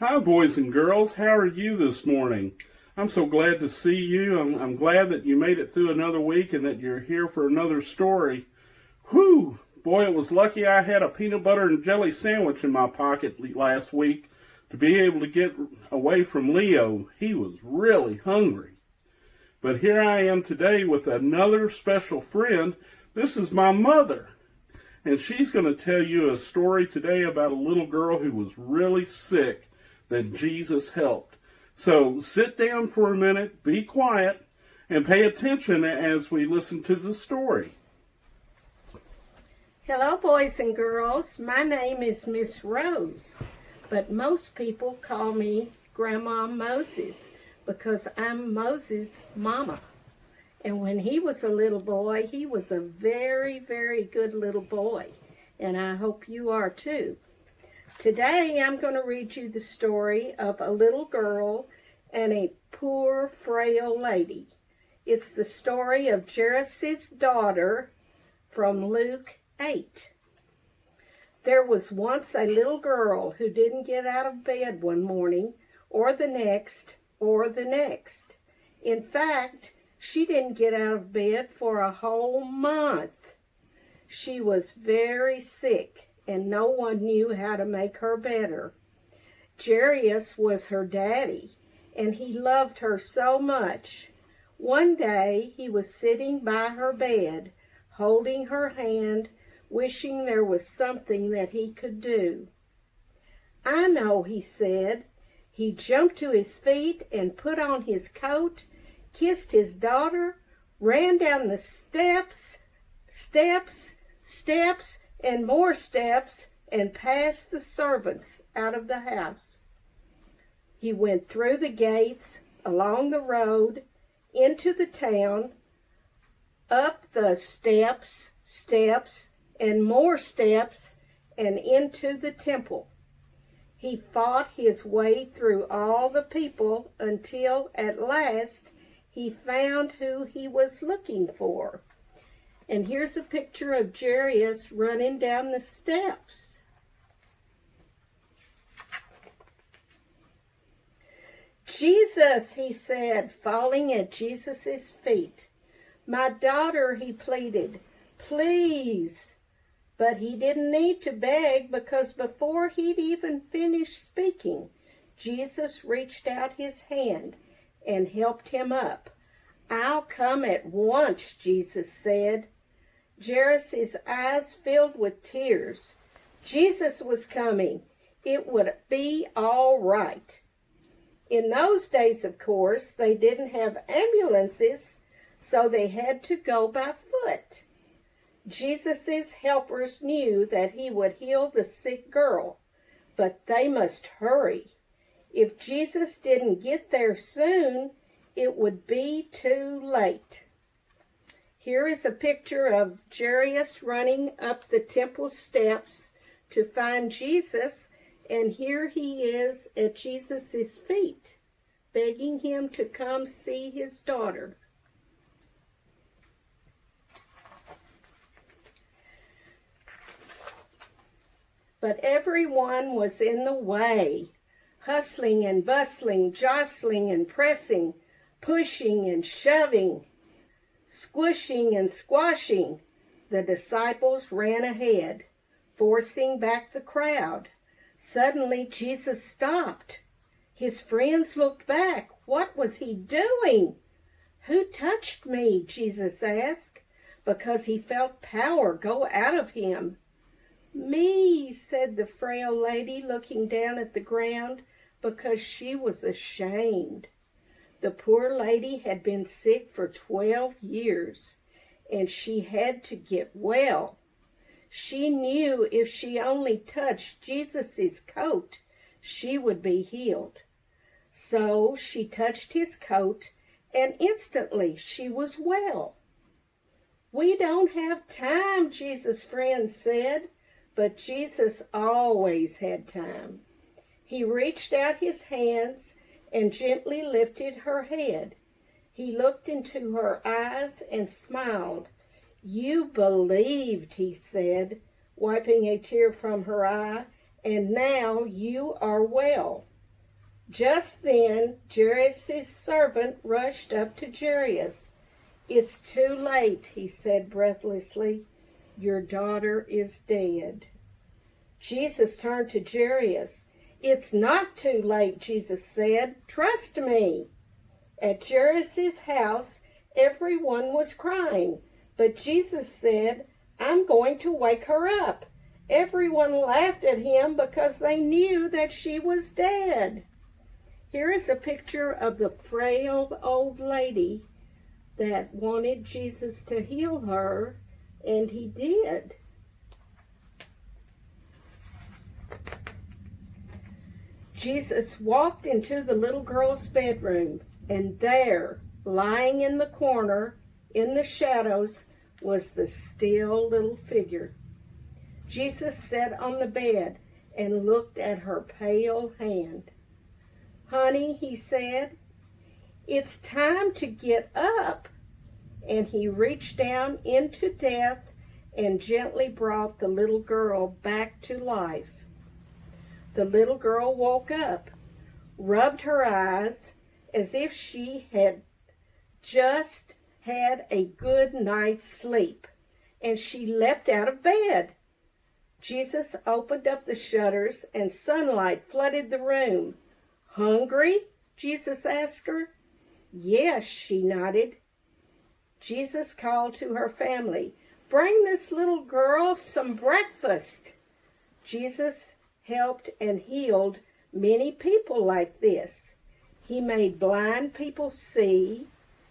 Hi, boys and girls. How are you this morning? I'm so glad to see you. I'm glad that you made it through another week and that you're here for another story. Whew! Boy, it was lucky I had a peanut butter and jelly sandwich in my pocket last week to be able to get away from Leo. He was really hungry. But here I am today with another special friend. This is my mother. And she's going to tell you a story today about a little girl who was really sick that Jesus helped. So sit down for a minute, be quiet, and pay attention as we listen to the story. Hello, boys and girls. My name is Miss Rose, but most people call me Grandma Moses because I'm Moses' mama. And when he was a little boy, he was a very, very good little boy. And I hope you are too. Today I'm going to read you the story of a little girl and a poor, frail lady. It's the story of Jarius' daughter from Luke 8. There was once a little girl who didn't get out of bed one morning, or the next, or the next. In fact, she didn't get out of bed for a whole month. She was very sick, and no one knew how to make her better. Jarius was her daddy, and he loved her so much. One day, he was sitting by her bed, holding her hand, wishing there was something that he could do. "I know," he said. He jumped to his feet and put on his coat, kissed his daughter, ran down the steps, and more steps, and past the servants out of the house. He went through the gates, along the road, into the town, up the steps, and more steps, and into the temple. He fought his way through all the people until at last he found who he was looking for. And here's a picture of Jarius running down the steps. "Jesus," he said, falling at Jesus' feet. "My daughter," he pleaded, "please." But he didn't need to beg, because before he'd even finished speaking, Jesus reached out his hand and helped him up. "I'll come at once," Jesus said. Jarius' eyes filled with tears. Jesus was coming. It would be all right. In those days, of course, they didn't have ambulances, so they had to go by foot. Jesus' helpers knew that he would heal the sick girl, but they must hurry. If Jesus didn't get there soon, it would be too late. Here is a picture of Jarius running up the temple steps to find Jesus, and here he is at Jesus' feet, begging him to come see his daughter. But everyone was in the way, hustling and bustling, jostling and pressing, pushing and shoving, squishing and squashing. The disciples ran ahead, forcing back the crowd. Suddenly Jesus stopped. His friends looked back. What was he doing? "Who touched me?" Jesus asked, because he felt power go out of him. "Me," said the frail lady, looking down at the ground because she was ashamed. The poor lady had been sick for 12 years, and she had to get well. She knew if she only touched Jesus' coat, she would be healed. So she touched his coat, and instantly she was well. "We don't have time," Jesus' friends said, but Jesus always had time. He reached out his hands and gently lifted her head. He looked into her eyes and smiled. "You believed," he said, wiping a tear from her eye, "and now you are well." Just then, Jarius' servant rushed up to Jarius. "It's too late," he said breathlessly. "Your daughter is dead." Jesus turned to Jarius. "It's not too late," Jesus said. "Trust me." At Jairus' house, everyone was crying, but Jesus said, "I'm going to wake her up." Everyone laughed at him because they knew that she was dead. Here is a picture of the frail old lady that wanted Jesus to heal her, and he did. Jesus walked into the little girl's bedroom, and there, lying in the corner, in the shadows, was the still little figure. Jesus sat on the bed and looked at her pale hand. "Honey," he said, "it's time to get up." And he reached down into death and gently brought the little girl back to life. The little girl woke up, rubbed her eyes as if she had just had a good night's sleep, and she leapt out of bed. Jesus opened up the shutters and sunlight flooded the room. "Hungry?" Jesus asked her. "Yes," she nodded. Jesus called to her family, "Bring this little girl some breakfast." Jesus helped and healed many people like this. He made blind people see.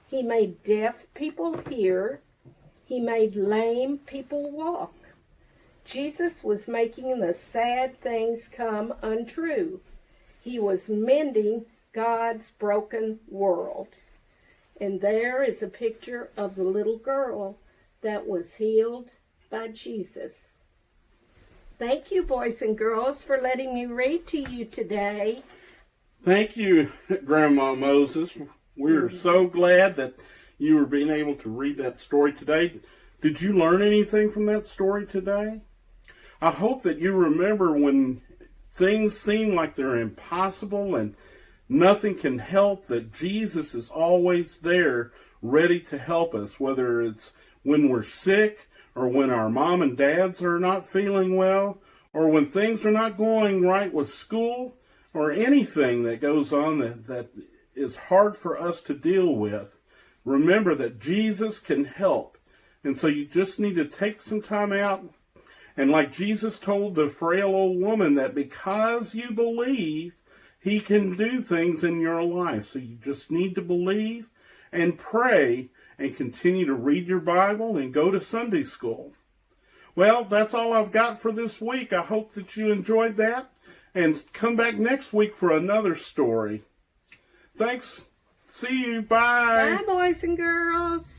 He made deaf people hear. He made lame people walk. Jesus was making the sad things come untrue. He was mending God's broken world. And there is a picture of the little girl that was healed by Jesus. Thank you, boys and girls, for letting me read to you today. Thank you, Grandma Moses. We're so glad that you were being able to read that story today. Did you learn anything from that story today? I hope that you remember when things seem like they're impossible and nothing can help, that Jesus is always there ready to help us, whether it's when we're sick or when our mom and dads are not feeling well, or when things are not going right with school, or anything that goes on that is hard for us to deal with. Remember that Jesus can help. And so you just need to take some time out. And like Jesus told the frail old woman, that because you believe, he can do things in your life. So you just need to believe and pray and continue to read your Bible and go to Sunday school. Well, that's all I've got for this week. I hope that you enjoyed that. And come back next week for another story. Thanks. See you. Bye. Bye, boys and girls.